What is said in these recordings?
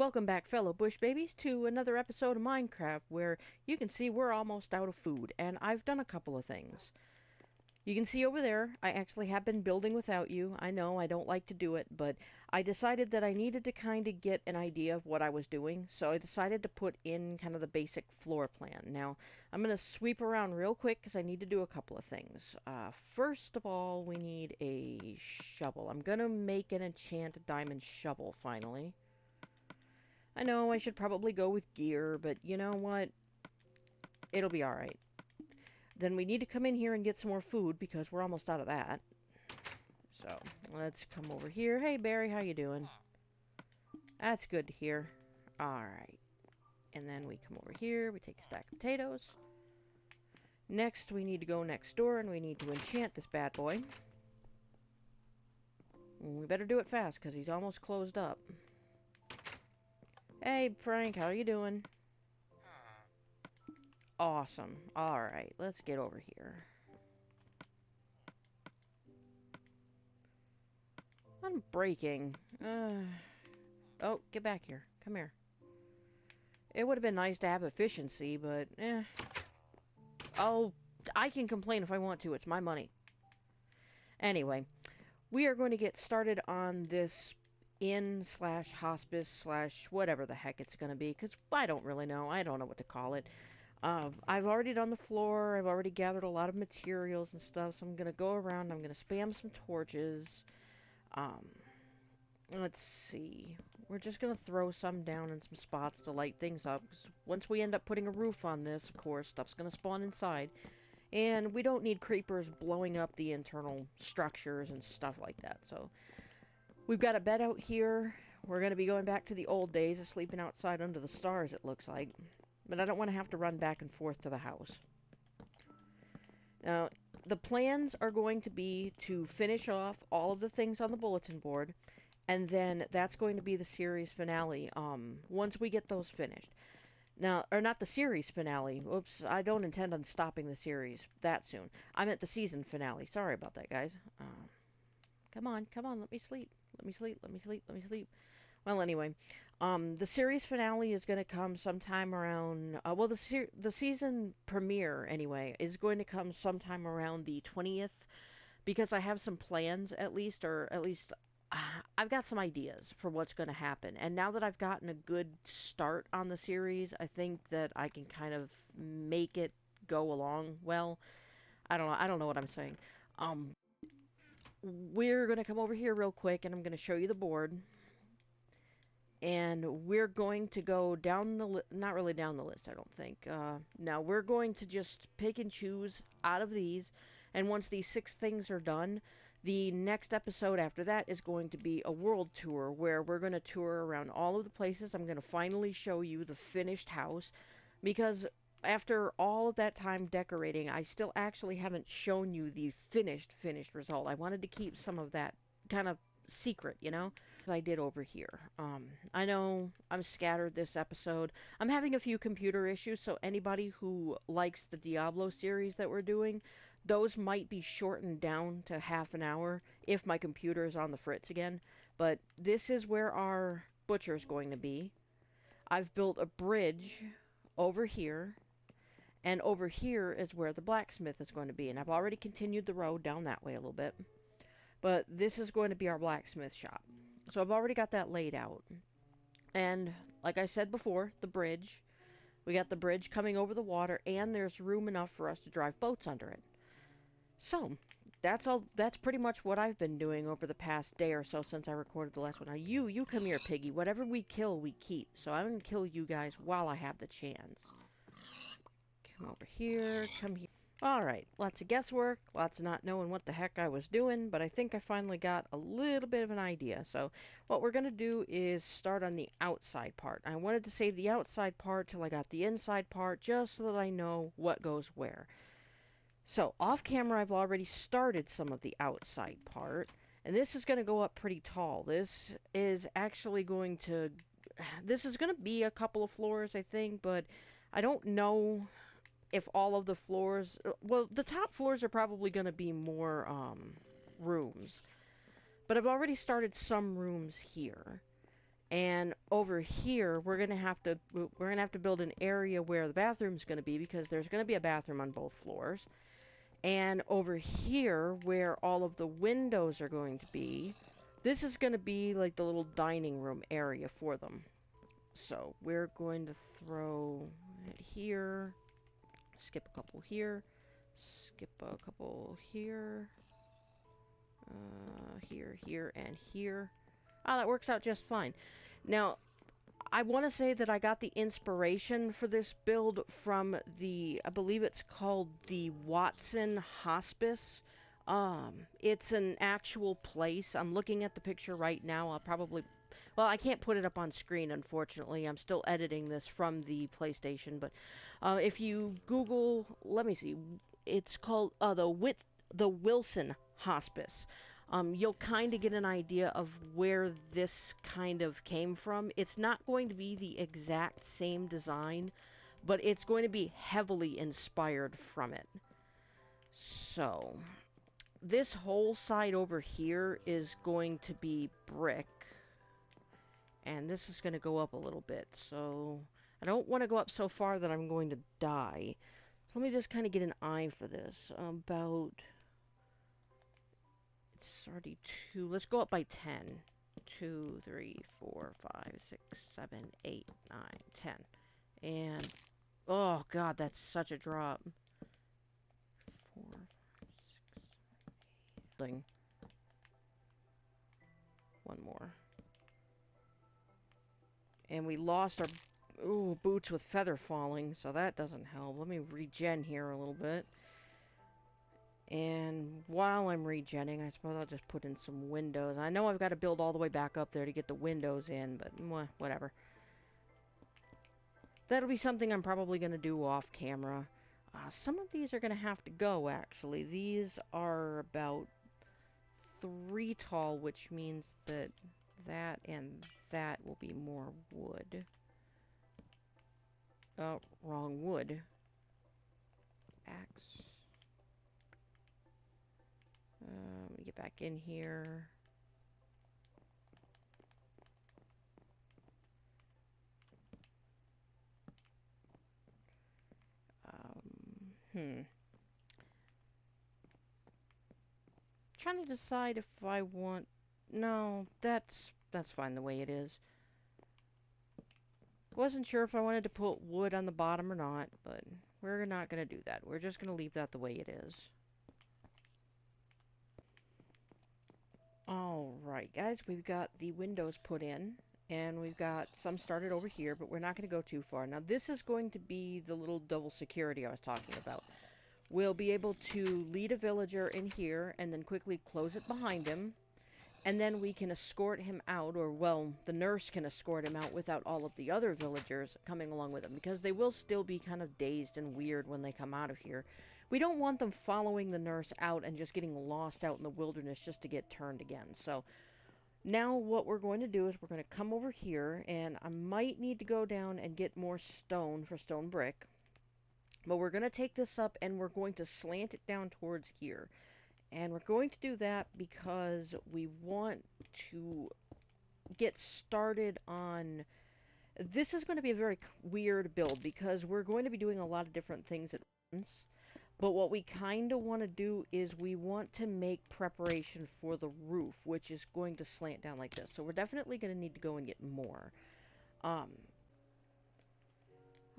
Welcome back, fellow bush babies, to another episode of Minecraft where you can see we're almost out of food, and I've done a couple of things. You can see over there, I actually have been building without you. I know I don't like to do it, but I decided that I needed to kind of get an idea of what I was doing, so I decided to put in kind of the basic floor plan. Now, I'm going to sweep around real quick because I need to do a couple of things. First of all, we need a shovel. I'm going to make an enchanted diamond shovel, finally. I know I should probably go with gear, but you know what? It'll be alright. Then we need to come in here and get some more food because we're almost out of that. So, let's come over here. Hey, Barry, how you doing? That's good to hear. Alright. And then we come over here, we take a stack of potatoes. Next, we need to go next door and we need to enchant this bad boy. We better do it fast because he's almost closed up. Hey, Frank, how you doing? Awesome. Alright, let's get over here. I'm breaking. Oh, get back here. Come here. It would have been nice to have efficiency, but, Oh, I can complain if I want to. It's my money. Anyway, we are going to get started on this inn/hospice/ whatever the heck it's going to be, because I don't really know. I don't know what to call it. I've already done the floor. I've already gathered a lot of materials and stuff, so I'm going to go around. I'm going to spam some torches. Let's see. We're just going to throw some down in some spots to light things up. 'Cause once we end up putting a roof on this, of course, stuff's going to spawn inside. And we don't need creepers blowing up the internal structures and stuff like that. So, we've got a bed out here. We're going to be going back to the old days of sleeping outside under the stars, it looks like. But I don't want to have to run back and forth to the house. Now, the plans are going to be to finish off all of the things on the bulletin board, and then that's going to be the series finale, once we get those finished. Now, or not the series finale. Oops, I don't intend on stopping the series that soon. I meant the season finale. Sorry about that, guys. Come on, let me sleep. Let me sleep, let me sleep, let me sleep. Well, anyway, the series finale is going to come sometime around, well, the season premiere, anyway, is going to come sometime around the 20th, because I have some plans, at least, or at least, I've got some ideas for what's going to happen, and now that I've gotten a good start on the series, I think that I can kind of make it go along well. I don't know what I'm saying. We're going to come over here real quick, and I'm going to show you the board. And we're going to go down the not really down the list, I don't think. Now, we're going to just pick and choose out of these. And once these 6 things are done, the next episode after that is going to be a world tour, where we're going to tour around all of the places. I'm going to finally show you the finished house. Because after all of that time decorating, I still actually haven't shown you the finished result. I wanted to keep some of that kind of secret, you know, I did over here. I know I'm scattered this episode. I'm having a few computer issues, so anybody who likes the Diablo series that we're doing, those might be shortened down to half an hour if my computer is on the fritz again. But this is where our butcher is going to be. I've built a bridge over here, and over here is where the blacksmith is going to be, and I've already continued the road down that way a little bit. But this is going to be our blacksmith shop. So I've already got that laid out. And like I said before, the bridge. We got the bridge coming over the water, and there's room enough for us to drive boats under it. So, that's all. That's pretty much what I've been doing over the past day or so since I recorded the last one. Now you come here, piggy. Whatever we kill, we keep. So I'm going to kill you guys while I have the chance. Come over here, come here. Alright, lots of guesswork, lots of not knowing what the heck I was doing, but I think I finally got a little bit of an idea. So, what we're going to do is start on the outside part. I wanted to save the outside part till I got the inside part, just so that I know what goes where. So, off camera, I've already started some of the outside part, and this is going to go up pretty tall. This is actually going to... This is going to be a couple of floors, I think, but I don't know if all of the floors... Well, the top floors are probably going to be more, rooms. But I've already started some rooms here. And over here, we're gonna have to build an area where the bathroom's gonna be, because there's gonna be a bathroom on both floors. And over here, where all of the windows are going to be, this is gonna be like the little dining room area for them. So we're going to throw it here, skip a couple here, skip a couple here, here, here, and here. Oh, that works out just fine. Now, I want to say that I got the inspiration for this build from I believe it's called the Watson Hospice. It's an actual place. I'm looking at the picture right now. I'll probably, well, I can't put it up on screen, unfortunately. I'm still editing this from the PlayStation, but if you Google, let me see, it's called the Wilson Hospice. You'll kind of get an idea of where this kind of came from. It's not going to be the exact same design, but it's going to be heavily inspired from it. So, this whole side over here is going to be brick, and this is going to go up a little bit. So, I don't want to go up so far that I'm going to die. So let me just kind of get an eye for this. About... It's already 2. Let's go up by 10. 2, 3, 4, 5, 6, 7, 8, 9, 10. And, oh god, that's such a drop. 4, 5, 6, 7, 8. One more. And we lost our boots with feather falling, so that doesn't help. Let me regen here a little bit. And while I'm regenning, I suppose I'll just put in some windows. I know I've got to build all the way back up there to get the windows in, but whatever. That'll be something I'm probably going to do off camera. Some of these are going to have to go, actually. These are about 3 tall, which means that that and that will be more wood. Oh, wrong wood. Axe. Let me get back in here. Trying to decide if I want... No, that's fine the way it is. Wasn't sure if I wanted to put wood on the bottom or not, but we're not going to do that. We're just going to leave that the way it is. Alright, guys, we've got the windows put in, and we've got some started over here, but we're not going to go too far. Now, this is going to be the little double security I was talking about. We'll be able to lead a villager in here, and then quickly close it behind him, and then we can escort him out, or, well, the nurse can escort him out without all of the other villagers coming along with him, because they will still be kind of dazed and weird when they come out of here. We don't want them following the nurse out and just getting lost out in the wilderness just to get turned again. So, now what we're going to do is we're going to come over here, and I might need to go down and get more stone for stone brick. But we're going to take this up, and we're going to slant it down towards here. And we're going to do that because we want to get started on... This is going to be a very weird build because we're going to be doing a lot of different things at once. But what we kind of want to do is we want to make preparation for the roof, which is going to slant down like this. So we're definitely going to need to go and get more.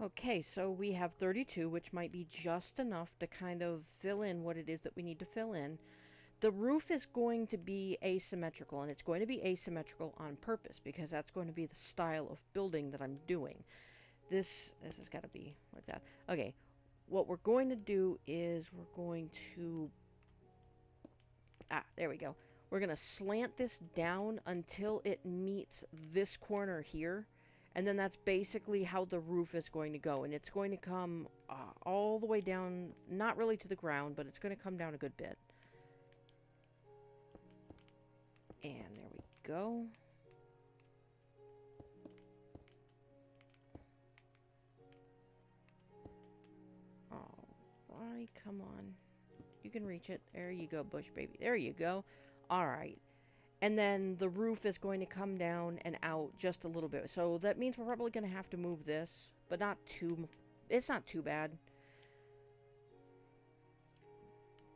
Okay, so we have 32, which might be just enough to kind of fill in what it is that we need to fill in. The roof is going to be asymmetrical, and it's going to be asymmetrical on purpose, because that's going to be the style of building that I'm doing. This has got to be, what's that? Okay, what we're going to do is we're going to, there we go. We're going to slant this down until it meets this corner here. And then that's basically how the roof is going to go. And it's going to come all the way down, not really to the ground, but it's going to come down a good bit. And there we go. Alright, come on. You can reach it. There you go, Bush Baby. There you go. Alright. And then the roof is going to come down and out just a little bit. So that means we're probably going to have to move this, but not too, it's not too bad.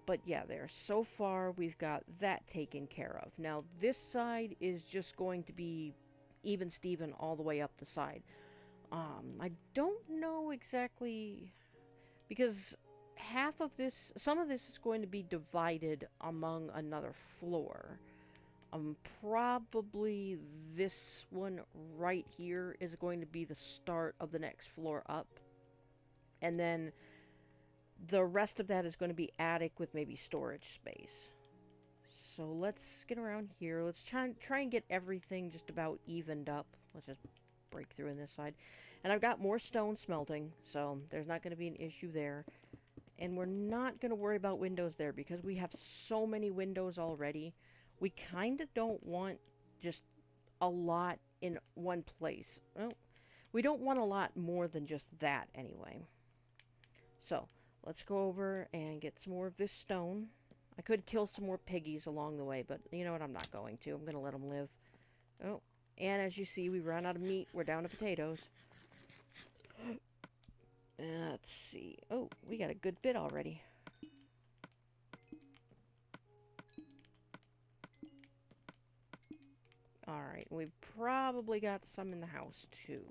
But yeah, there. So far, we've got that taken care of. Now, this side is just going to be even Steven all the way up the side. I don't know exactly, because half of this, some of this is going to be divided among another floor. Probably this one right here is going to be the start of the next floor up. And then the rest of that is going to be attic with maybe storage space. So let's get around here. Let's try and get everything just about evened up. Let's just break through in this side. And I've got more stone smelting, so there's not going to be an issue there. And we're not going to worry about windows there because we have so many windows already. We kind of don't want just a lot in one place. Well, we don't want a lot more than just that anyway. So, let's go over and get some more of this stone. I could kill some more piggies along the way, but you know what? I'm not going to. I'm going to let them live. Oh, and as you see, we ran out of meat. We're down to potatoes. Let's see. Oh, we got a good bit already. Alright, we've probably got some in the house, too.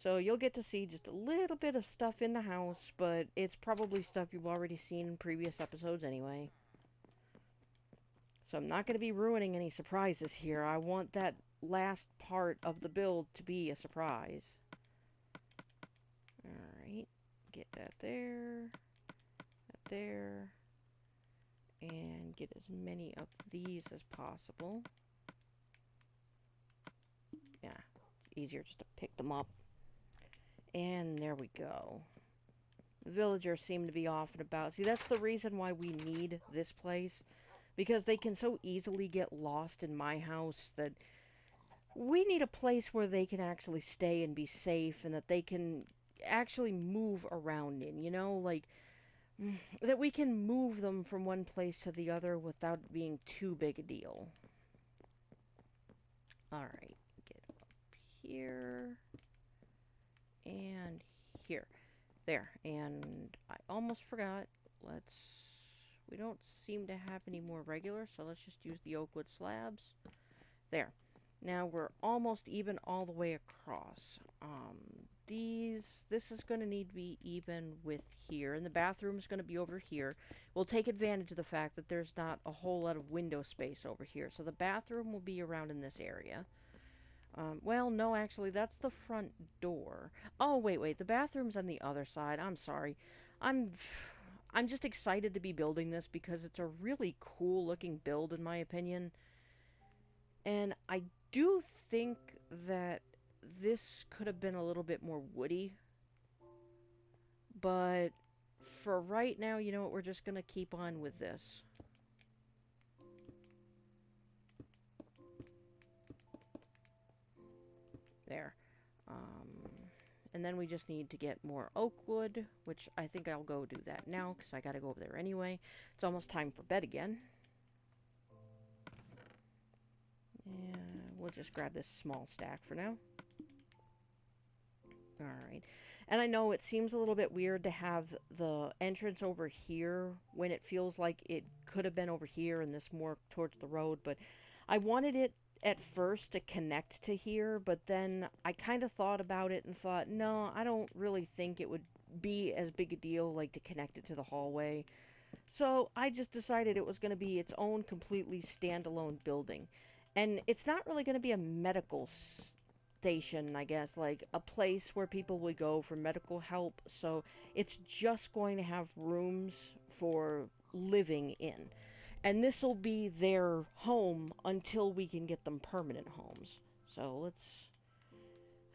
So you'll get to see just a little bit of stuff in the house, but it's probably stuff you've already seen in previous episodes anyway. So I'm not going to be ruining any surprises here. I want that last part of the build to be a surprise. Alright, get that there, and get as many of these as possible. Yeah, easier just to pick them up. And there we go. The villagers seem to be off and about. See, that's the reason why we need this place. Because they can so easily get lost in my house that we need a place where they can actually stay and be safe and that they can actually move around in, you know? Like, that we can move them from one place to the other without it being too big a deal. Alright, get up here. And here. There. And I almost forgot. We don't seem to have any more regular, so let's just use the oak wood slabs. There. Now we're almost even all the way across. This is going to need to be even with here, and the bathroom is going to be over here. We'll take advantage of the fact that there's not a whole lot of window space over here, so the bathroom will be around in this area. Well, no, actually, that's the front door. Oh, wait, the bathroom's on the other side. I'm sorry. I'm just excited to be building this because it's a really cool looking build in my opinion. And I do think that this could have been a little bit more woody. But for right now, you know what, we're just going to keep on with this. There. And then we just need to get more oak wood, which I think I'll go do that now, because I gotta go over there anyway. It's almost time for bed again. And we'll just grab this small stack for now. Alright. And I know it seems a little bit weird to have the entrance over here when it feels like it could have been over here and this more towards the road, but I wanted it at first to connect to here, but then I kind of thought about it and thought, no, I don't really think it would be as big a deal like to connect it to the hallway. So I just decided it was going to be its own completely standalone building. And it's not really going to be a medical station, I guess, like a place where people would go for medical help. So it's just going to have rooms for living in. And this will be their home until we can get them permanent homes. So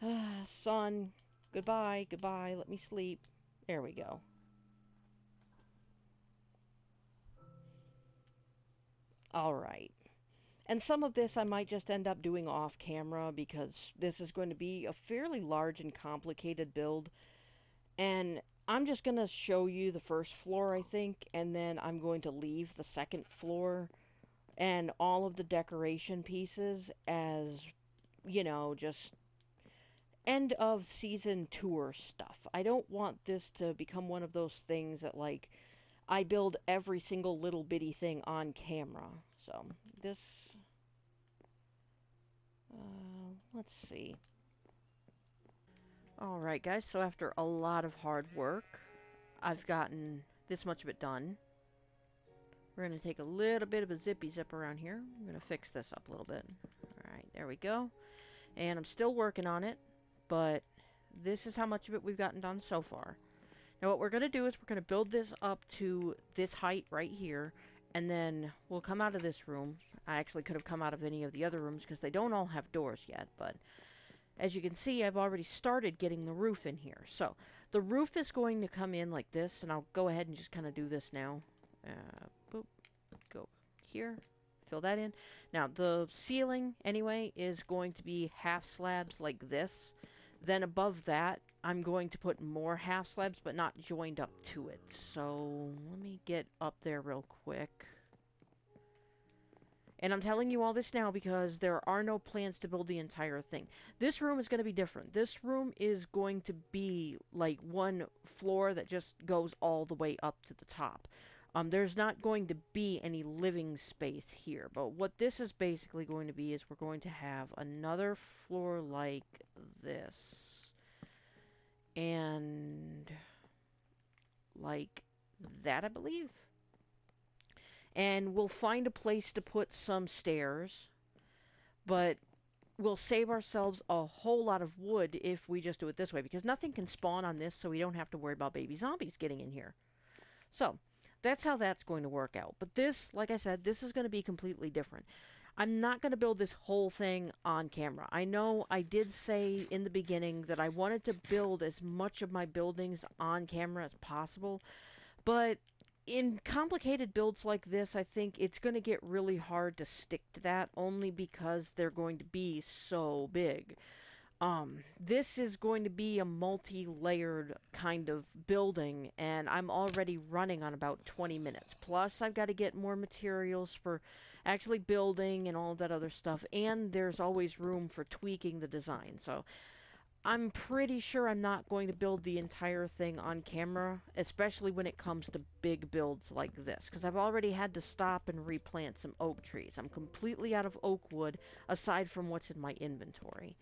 let's... son, goodbye, let me sleep. There we go. Alright. And some of this I might just end up doing off camera because this is going to be a fairly large and complicated build. And I'm just going to show you the first floor, I think, and then I'm going to leave the second floor and all of the decoration pieces as, just end of season tour stuff. I don't want this to become one of those things that, like, I build every single little bitty thing on camera. So, this, let's see. Alright, guys, so after a lot of hard work, I've gotten this much of it done. We're going to take a little bit of a zippy zip around here. I'm going to fix this up a little bit. Alright, there we go. And I'm still working on it, but this is how much of it we've gotten done so far. Now what we're going to do is we're going to build this up to this height right here, and then we'll come out of this room. I actually could have come out of any of the other rooms because they don't all have doors yet, but as you can see, I've already started getting the roof in here. So the roof is going to come in like this, and I'll go ahead and just kind of do this now. Boop, go here, fill that in. Now the ceiling, anyway, is going to be half slabs like this. Then above that, I'm going to put more half slabs, but not joined up to it. So let me get up there real quick. And I'm telling you all this now because there are no plans to build the entire thing. This room is going to be different. This room is going to be like one floor that just goes all the way up to the top. There's not going to be any living space here. But what this is basically going to be is we're going to have another floor like this. And like that, I believe. And we'll find a place to put some stairs, but we'll save ourselves a whole lot of wood if we just do it this way, because nothing can spawn on this, so we don't have to worry about baby zombies getting in here. So, that's how that's going to work out. But this, like I said, this is going to be completely different. I'm not going to build this whole thing on camera. I know I did say in the beginning that I wanted to build as much of my buildings on camera as possible, but in complicated builds like this, I think it's going to get really hard to stick to that, only because they're going to be so big. This is going to be a multi-layered kind of building, and I'm already running on about 20 minutes. Plus, I've got to get more materials for actually building and all that other stuff, and there's always room for tweaking the design. So I'm pretty sure I'm not going to build the entire thing on camera, especially when it comes to big builds like this, because I've already had to stop and replant some oak trees. I'm completely out of oak wood, aside from what's in my inventory.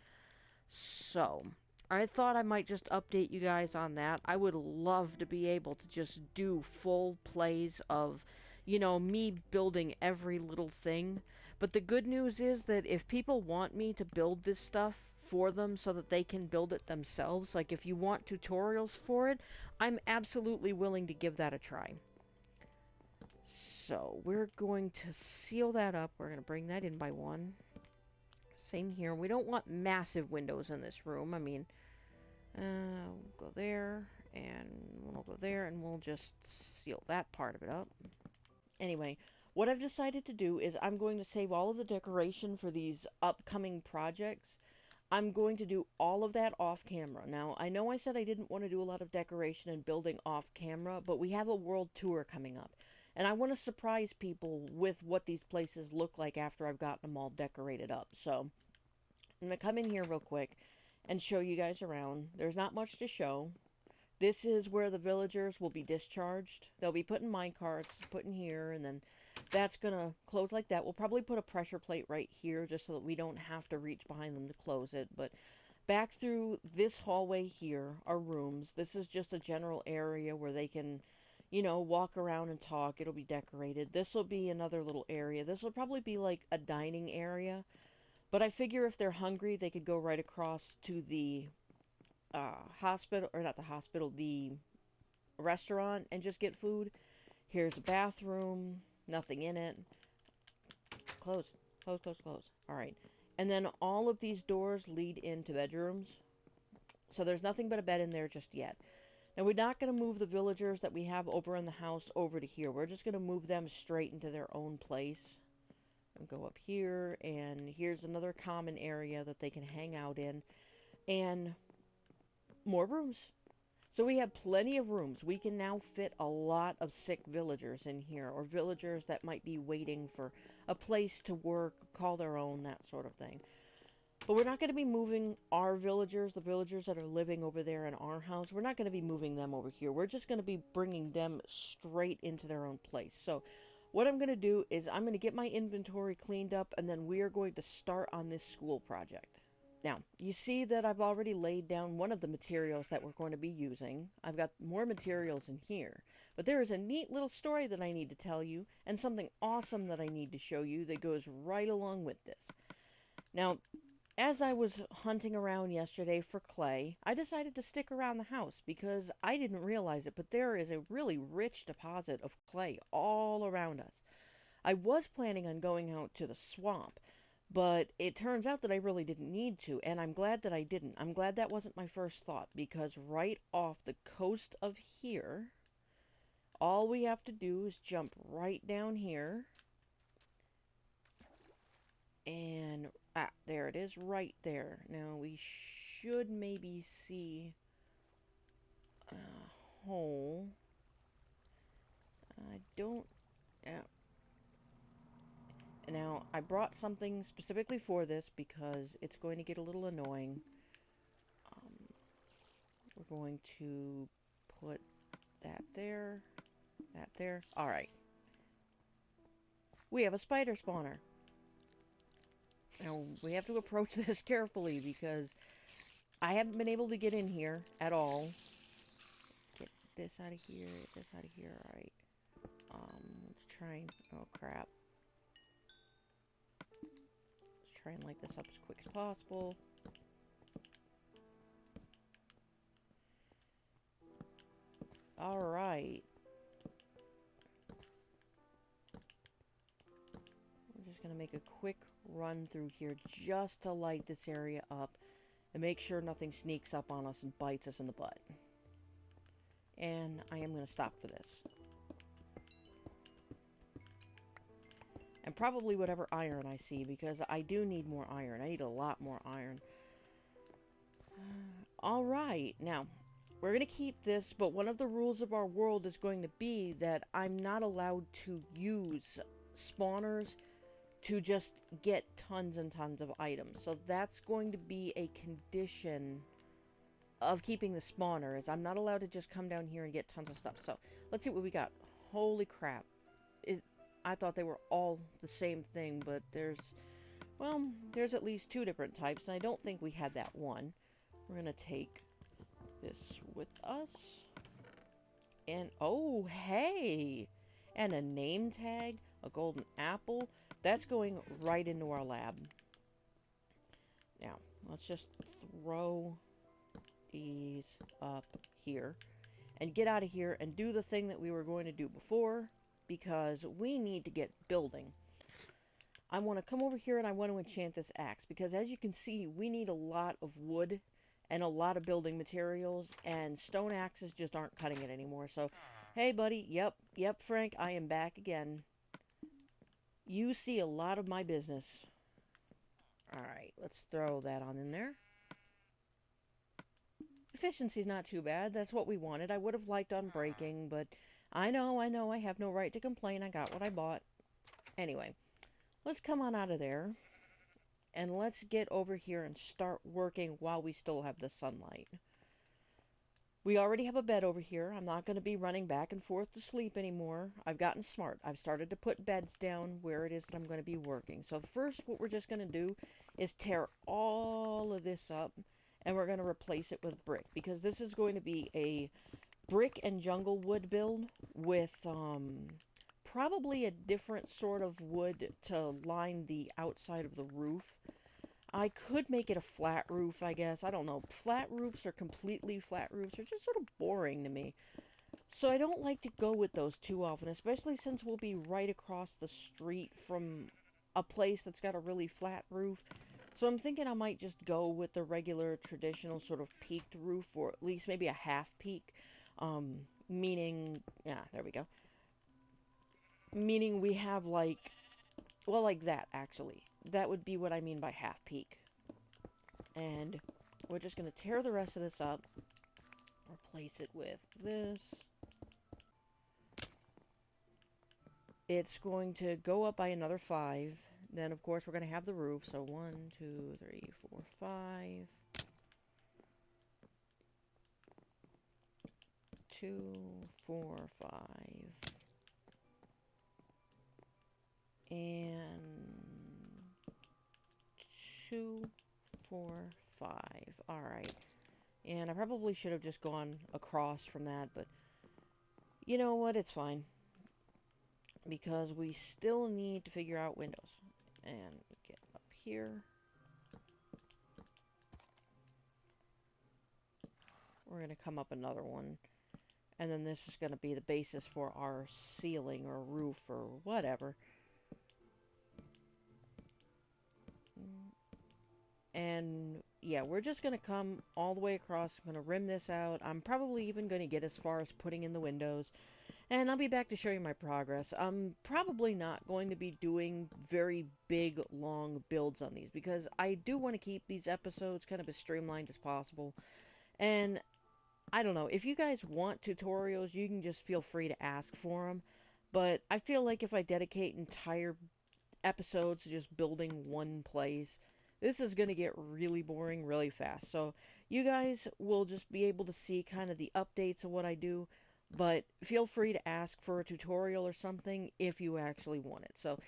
So, I thought I might just update you guys on that. I would love to be able to just do full plays of, me building every little thing. But the good news is that if people want me to build this stuff for them so that they can build it themselves, like if you want tutorials for it, I'm absolutely willing to give that a try. So, we're going to seal that up. We're going to bring that in by one. Same here. We don't want massive windows in this room. I mean, we'll go there, and we'll go there, and we'll just seal that part of it up. Anyway, what I've decided to do is I'm going to save all of the decoration for these upcoming projects. I'm going to do all of that off camera. Now, I know I said I didn't want to do a lot of decoration and building off camera, but we have a world tour coming up. And I want to surprise people with what these places look like after I've gotten them all decorated up. So, I'm going to come in here real quick and show you guys around. There's not much to show. This is where the villagers will be discharged. They'll be put in minecarts, put in here, and then that's going to close like that. We'll probably put a pressure plate right here just so that we don't have to reach behind them to close it. But back through this hallway here are rooms. This is just a general area where they can, walk around and talk. It'll be decorated. This will be another little area. This will probably be like a dining area. But I figure if they're hungry, they could go right across to the hospital, or not the hospital, the restaurant, and just get food. Here's a bathroom, nothing in it. Close, close, close, close. Alright. And then all of these doors lead into bedrooms. So there's nothing but a bed in there just yet. Now we're not going to move the villagers that we have over in the house over to here. We're just going to move them straight into their own place. And go up here, and here's another common area that they can hang out in. And more rooms. So we have plenty of rooms. We can now fit a lot of sick villagers in here, or villagers that might be waiting for a place to work, call their own, that sort of thing. But we're not going to be moving our villagers, the villagers that are living over there in our house, we're not going to be moving them over here. We're just going to be bringing them straight into their own place. So what I'm going to do is I'm going to get my inventory cleaned up, and then we are going to start on this school project. Now, you see that I've already laid down one of the materials that we're going to be using. I've got more materials in here. But there is a neat little story that I need to tell you, and something awesome that I need to show you that goes right along with this. Now, as I was hunting around yesterday for clay, I decided to stick around the house because I didn't realize it, but there is a really rich deposit of clay all around us. I was planning on going out to the swamp, but it turns out that I really didn't need to, and I'm glad that I didn't. I'm glad that wasn't my first thought, because right off the coast of here, all we have to do is jump right down here, and there it is, right there. Now we should maybe see a hole. I don't... Now, I brought something specifically for this because it's going to get a little annoying. We're going to put that there, that there. Alright. We have a spider spawner. Now, we have to approach this carefully because I haven't been able to get in here at all. Get this out of here, get this out of here, alright. Let's try and... oh crap. Let's try and light this up as quick as possible. Alright. We're just gonna make a quick run through here just to light this area up and make sure nothing sneaks up on us and bites us in the butt. And I am gonna stop for this. And probably whatever iron I see, because I do need more iron. I need a lot more iron. Alright, now, we're going to keep this, but one of the rules of our world is going to be that I'm not allowed to use spawners to just get tons and tons of items. So that's going to be a condition of keeping the spawner, is I'm not allowed to just come down here and get tons of stuff. So, let's see what we got. Holy crap. I thought they were all the same thing, but there's at least 2 different types, and I don't think we had that one. We're going to take this with us. And, oh, hey! And a name tag, a golden apple. That's going right into our lab. Now, let's just throw these up here. And get out of here and do the thing that we were going to do before, because we need to get building. I want to come over here and I want to enchant this axe, because as you can see, we need a lot of wood and a lot of building materials, and stone axes just aren't cutting it anymore. So, hey buddy, yep, Frank, I am back again. You see a lot of my business. Alright, let's throw that on in there. Efficiency's not too bad, that's what we wanted. I would have liked unbreaking, but I know, I have no right to complain. I got what I bought. Anyway, let's come on out of there, and let's get over here and start working while we still have the sunlight. We already have a bed over here. I'm not going to be running back and forth to sleep anymore. I've gotten smart. I've started to put beds down where it is that I'm going to be working. So first, what we're just going to do is tear all of this up, and we're going to replace it with brick, because this is going to be a brick and jungle wood build with probably a different sort of wood to line the outside of the roof. I could make it a flat roof, I guess. I don't know. Flat roofs or completely flat roofs are just sort of boring to me. So I don't like to go with those too often, especially since we'll be right across the street from a place that's got a really flat roof. So I'm thinking I might just go with the regular traditional sort of peaked roof, or at least maybe a half peak. Meaning, yeah, there we go. Meaning we have like, well, like that, actually. That would be what I mean by half peak. And we're just going to tear the rest of this up. Replace it with this. it's going to go up by another 5. Then, of course, we're going to have the roof. So 1, 2, 3, 4, 5. 2, 4, 5. And 2, 4, 5. Alright. And I probably should have just gone across from that, but you know what? It's fine. Because we still need to figure out windows. And get up here. We're going to come up another one. And then this is going to be the basis for our ceiling or roof or whatever. And yeah, we're just going to come all the way across. I'm going to rim this out. I'm probably even going to get as far as putting in the windows. And I'll be back to show you my progress. I'm probably not going to be doing very big, long builds on these because I do want to keep these episodes kind of as streamlined as possible. And I don't know, if you guys want tutorials, you can just feel free to ask for them. But I feel like if I dedicate entire episodes to just building one place, this is going to get really boring really fast. So you guys will just be able to see kind of the updates of what I do, but feel free to ask for a tutorial or something if you actually want it. So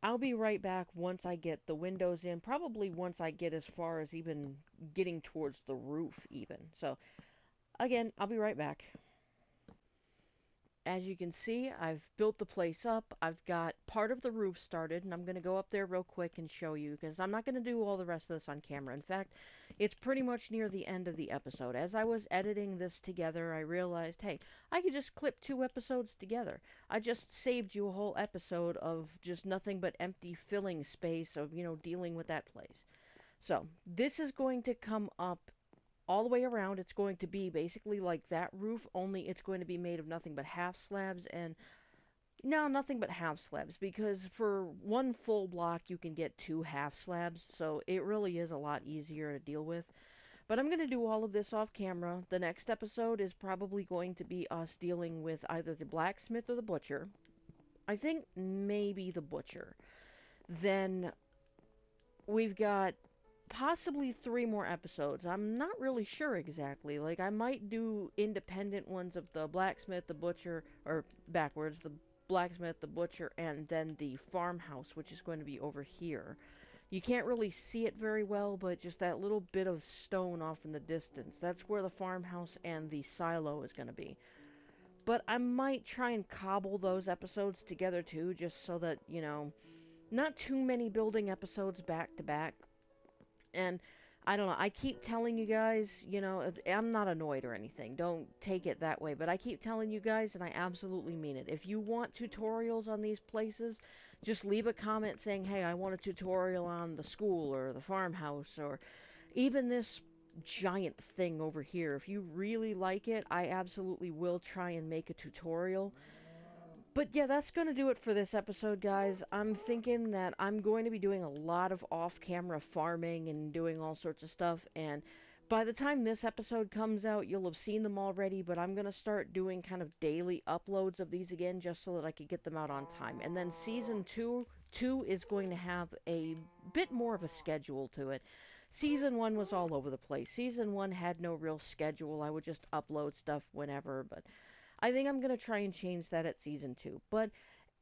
I'll be right back once I get the windows in, probably once I get as far as even getting towards the roof even. So again, I'll be right back. As you can see, I've built the place up. I've got part of the roof started, and I'm going to go up there real quick and show you, because I'm not going to do all the rest of this on camera. In fact, it's pretty much near the end of the episode. As I was editing this together, I realized, hey, I could just clip 2 episodes together. I just saved you a whole episode of just nothing but empty filling space of, dealing with that place. So, this is going to come up all the way around. It's going to be basically like that roof, only it's going to be made of nothing but half slabs. And no, nothing but half slabs, because for one full block you can get 2 half slabs, so it really is a lot easier to deal with. But I'm going to do all of this off camera. The next episode is probably going to be us dealing with either the blacksmith or the butcher. I think maybe the butcher. Then we've got possibly 3 more episodes. I'm not really sure exactly. Like, I might do independent ones of the blacksmith, the butcher, or backwards, the blacksmith, the butcher, and then the farmhouse, which is going to be over here. You can't really see it very well, but just that little bit of stone off in the distance. That's where the farmhouse and the silo is going to be. But I might try and cobble those episodes together too, just so that, not too many building episodes back to back. And I don't know, I keep telling you guys, I'm not annoyed or anything. Don't take it that way. But I keep telling you guys, and I absolutely mean it. If you want tutorials on these places, just leave a comment saying, hey, I want a tutorial on the school or the farmhouse or even this giant thing over here. If you really like it, I absolutely will try and make a tutorial. But yeah, that's going to do it for this episode, guys. I'm thinking that I'm going to be doing a lot of off-camera farming and doing all sorts of stuff, and by the time this episode comes out, you'll have seen them already, but I'm going to start doing kind of daily uploads of these again, just so that I could get them out on time. And then Season 2 is going to have a bit more of a schedule to it. Season 1 was all over the place. Season 1 had no real schedule. I would just upload stuff whenever, but I think I'm going to try and change that at Season 2. But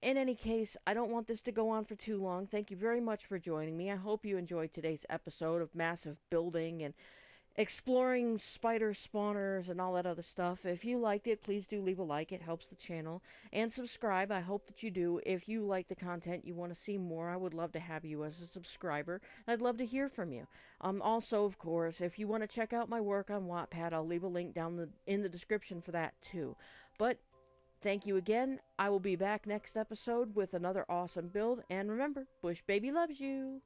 in any case, I don't want this to go on for too long. Thank you very much for joining me. I hope you enjoyed today's episode of massive building and exploring spider spawners and all that other stuff. If you liked it, please do leave a like. It helps the channel. And subscribe. I hope that you do. If you like the content, you want to see more, I would love to have you as a subscriber. I'd love to hear from you. Also, of course, if you want to check out my work on Wattpad, I'll leave a link down in the description for that too. But thank you again. I will be back next episode with another awesome build. And remember, Bush Baby loves you.